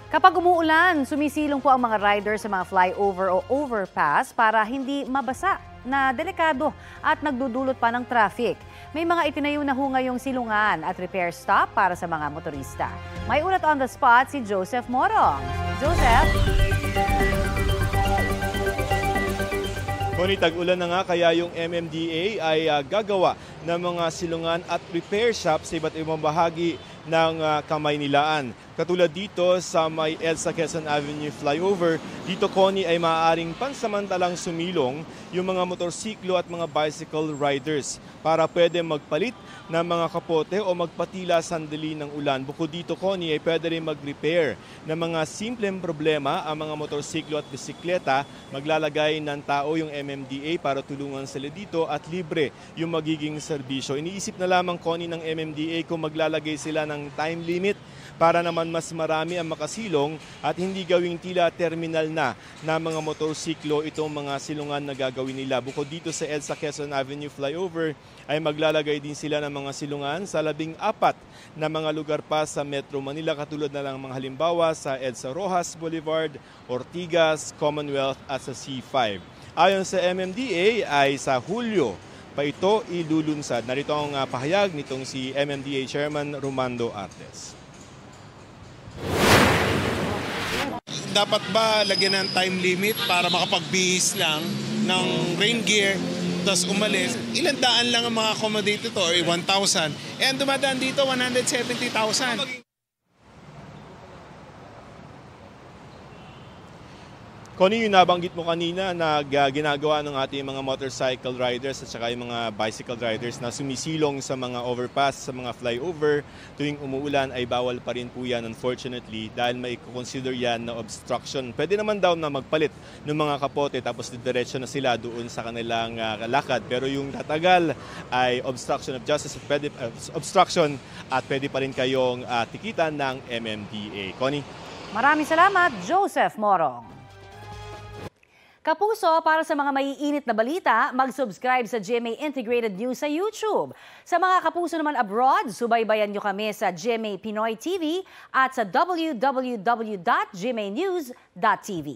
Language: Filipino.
Kapag umuulan, sumisilong po ang mga rider sa mga flyover o overpass para hindi mabasa na delikado at nagdudulot pa ng traffic. May mga itinayo na ho ngayong silungan at repair stop para sa mga motorista. May ulat on the spot si Joseph Morong. Joseph? Kung tag-ulan na nga, kaya yung MMDA ay gagawa ng mga silungan at repair shop sa iba't ibang bahagi ng Kamaynilaan. Katulad dito sa may EDSA Quezon Avenue flyover, dito Connie ay maaaring pansamantalang sumilong yung mga motorsiklo at mga bicycle riders para pwede magpalit ng mga kapote o magpatila sandali ng ulan. Bukod dito Connie ay pwede rin mag-repair ng mga simpleng problema ang mga motorsiklo at bisikleta. Maglalagay ng tao yung MMDA para tulungan sila dito at libre yung magiging serbisyo. Iniisip na lamang Connie ng MMDA kung maglalagay sila ng time limit para naman mas marami ang makasilong at hindi gawing tila terminal na mga motorsiklo itong mga silungan na gagawin nila. Bukod dito sa EDSA Quezon Avenue flyover ay maglalagay din sila ng mga silungan sa 14 na mga lugar pa sa Metro Manila, katulad na lang mga halimbawa sa EDSA Rojas Boulevard, Ortigas, Commonwealth at sa C5. Ayon sa MMDA ay sa Hulyo pa ito ilulunsad. Narito ang pahayag nitong si MMDA Chairman Romando Artes. Dapat ba lagyan ng time limit para makapagbihis lang ng rain gear tapos umalis? Ilang daan lang ang mga accommodate ito or 1,000. And dumadaan dito 170,000. Connie, yung nabanggit mo kanina na ginagawa ng ating mga motorcycle riders at saka yung mga bicycle riders na sumisilong sa mga overpass, sa mga flyover tuwing umuulan ay bawal pa rin po yan unfortunately dahil may consider yan na obstruction. Pwede naman daw na magpalit ng mga kapote tapos didiretso na sila doon sa kanilang lakad. Pero yung tatagal ay obstruction of justice, obstruction at pwede pa rin kayong tikitan ng MMDA. Connie? Maraming salamat, Joseph Morong. Kapuso, para sa mga maiinit na balita, mag-subscribe sa GMA Integrated News sa YouTube. Sa mga kapuso naman abroad, subaybayan nyo kami sa GMA Pinoy TV at sa www.gmanews.tv.